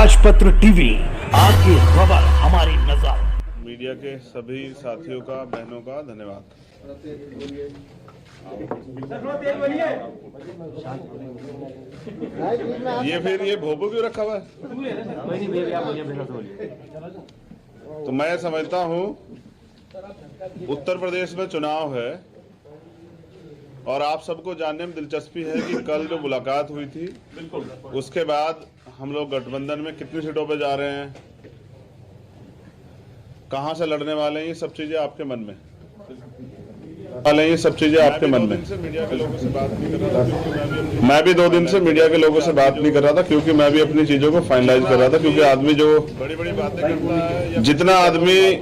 राजपत्र टीवी, आपकी खबर हमारी नजर। मीडिया के सभी साथियों का, बहनों का धन्यवाद। ये भोपू क्यों रखा हुआ है? तो मैं समझता हूं उत्तर प्रदेश में चुनाव है और आप सबको जानने में दिलचस्पी है कि कल जो मुलाकात हुई थी उसके बाद हम लोग गठबंधन में कितनी सीटों पे जा रहे हैं, कहां से लड़ने वाले हैं, ये सब चीजें आपके मन में ये सब चीजें आपके मन में। मीडिया के लोगों से बात नहीं कर रहा था, मैं भी 2 दिन से मीडिया के लोगों से बात नहीं कर रहा था क्योंकि मैं भी अपनी चीजों को फाइनलाइज कर रहा था। क्योंकि आदमी जो बड़ी बड़ी बातें करता है, जितना आदमी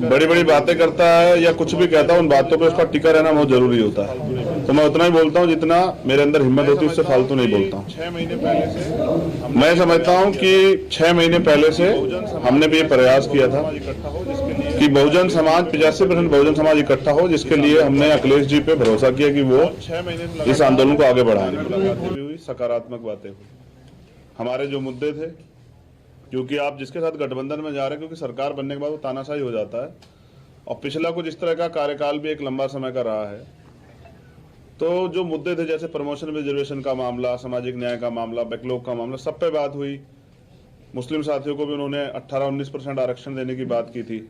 बड़ी बड़ी बातें करता है या कुछ भी कहता है, उन बातों पर उसका टिका रहना बहुत जरूरी होता है। तो मैं उतना ही बोलता हूँ जितना मेरे अंदर हिम्मत होती है, उससे फालतू नहीं बोलता हूँ। 6 महीने पहले से मैं समझता हूँ कि 6 महीने पहले से हमने भी ये प्रयास किया था कि बहुजन समाज 85% बहुजन समाज इकट्ठा हो, जिसके लिए हमने अखिलेश जी पे भरोसा किया कि वो इस आंदोलन को आगे बढ़ाएंगे। मुलाकातें भी हुई, सकारात्मक बातें हुई, हमारे जो मुद्दे थे, क्योंकि आप जिसके साथ गठबंधन में जा रहे हैं, क्योंकि सरकार बनने के बाद वो तानाशाही हो जाता है और पिछला कुछ इस तरह का कार्यकाल भी एक लंबा समय का रहा है। तो जो मुद्दे थे जैसे प्रमोशन रिजर्वेशन का मामला, सामाजिक न्याय का मामला, बैकलॉग का मामला, सब पे बात हुई। मुस्लिम साथियों को भी उन्होंने 18-19% आरक्षण देने की बात की थी।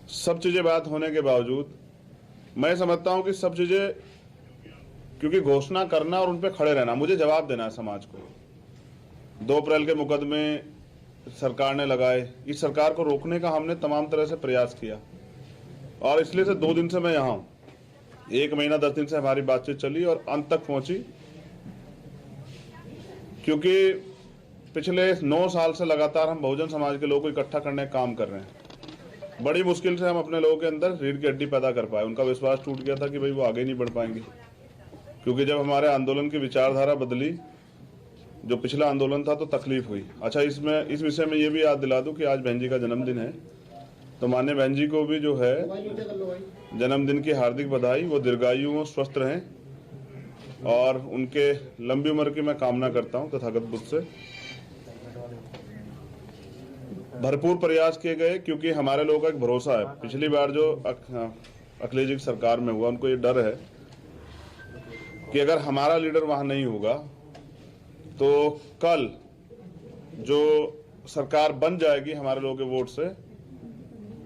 सब चीजें बात होने के बावजूद मैं समझता हूं कि सब चीजें, क्योंकि घोषणा करना और उन पे खड़े रहना, मुझे जवाब देना है समाज को। 2 अप्रैल के मुकदमे सरकार ने लगाए, इस सरकार को रोकने का हमने तमाम तरह से प्रयास किया और इसलिए से 2 दिन से मैं यहां हूं। 1 महीना 10 दिन से हमारी बातचीत चली और अंत तक पहुंची, क्योंकि पिछले 9 साल से लगातार हम बहुजन समाज के लोगों को इकट्ठा करने का काम कर रहे हैं। बड़ी मुश्किल से हम अपने लोगों के अंदर रीढ़ की हड्डी पैदा कर पाए। उनका विश्वास टूट गया था कि भाई वो आगे नहीं बढ़ पाएंगे, क्योंकि जब हमारे आंदोलन की विचारधारा बदली, जो पिछला आंदोलन था, तो तकलीफ हुई। अच्छा, इस विषय में ये भी याद दिला दूं कि आज बहन जी का जन्मदिन है, तो माननीय बहन जी को भी जो है जन्मदिन की हार्दिक बधाई। वो दीर्घायु हो, स्वस्थ रहें और उनके लंबी उम्र की मैं कामना करता हूं तथागत बुद्ध से। भरपूर प्रयास किए गए, क्योंकि हमारे लोगों का एक भरोसा है। पिछली बार जो अखिलेश जी की सरकार में हुआ, उनको ये डर है कि अगर हमारा लीडर वहां नहीं होगा तो कल जो सरकार बन जाएगी हमारे लोगों के वोट से,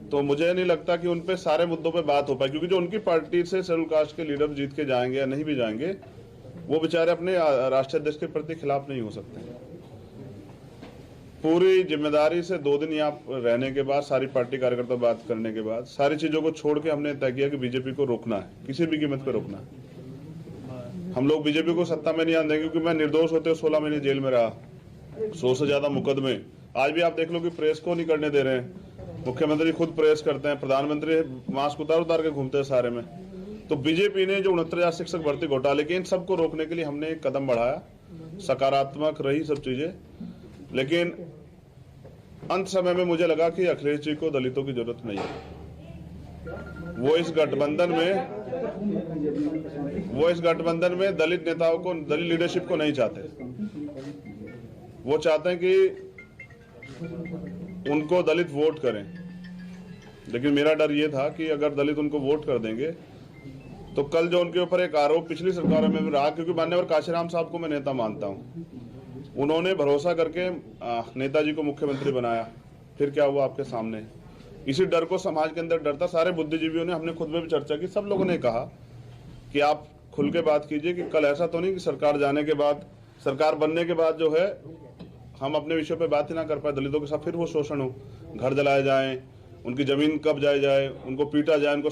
तो मुझे नहीं लगता कि उन पे सारे मुद्दों पे बात हो पाए, क्योंकि जो उनकी पार्टी से शेड्यूल कास्ट के लीडर जीत के जाएंगे या नहीं भी जाएंगे, वो बेचारे अपने राष्ट्रीय अध्यक्ष के प्रति खिलाफ नहीं हो सकते। पूरी जिम्मेदारी से 2 दिन यहाँ रहने के बाद, सारी पार्टी कार्यकर्ता बात करने के बाद, सारी चीजों को छोड़ के हमने तय किया कि बीजेपी को रोकना है, किसी भी कीमत पे रोकना है। हम लोग बीजेपी को सत्ता में नहीं आने देंगे, क्योंकि मैं निर्दोष होते 16 महीने जेल में रहा, 100 से ज्यादा मुकदमे। आज भी आप देख लो कि प्रेस को नहीं करने दे रहे हैं। मुख्यमंत्री खुद प्रेस करते हैं, प्रधानमंत्री मास्क उतार उतार के घूमते हैं सारे में। तो बीजेपी ने जो 69,000 शिक्षक भर्ती घोटाले के, इन सबको रोकने के लिए हमने एक कदम बढ़ाया। सकारात्मक रही सब चीजें, लेकिन अंत समय में मुझे लगा कि अखिलेश जी को दलितों की जरूरत नहीं है। वो इस गठबंधन में दलित नेताओं को, दलित लीडरशिप को नहीं चाहते। वो चाहते हैं कि उनको दलित वोट करें, लेकिन मेरा डर ये था कि अगर दलित उनको वोट कर देंगे तो कल जो उनके ऊपर एक आरोप पिछली सरकारों में भी रहा, क्योंकि मान्यवर काशीराम साहब को मैं नेता मानता हूँ, उन्होंने भरोसा करके नेताजी को मुख्यमंत्री बनाया, फिर क्या हुआ आपके सामने। इसी डर को समाज के अंदर डर था। सारे बुद्धिजीवियों ने, हमने खुद में भी चर्चा की, सब लोगों ने कहा कि आप खुल के बात कीजिए कि कल ऐसा तो नहीं कि सरकार जाने के बाद, सरकार बनने के बाद जो है हम अपने विषयों पे बात ही ना कर पाए, दलितों के साथ फिर वो शोषण हो, घर जलाए जाए, उनकी जमीन कब्जाई जाए, उनको पीटा जाए, उनको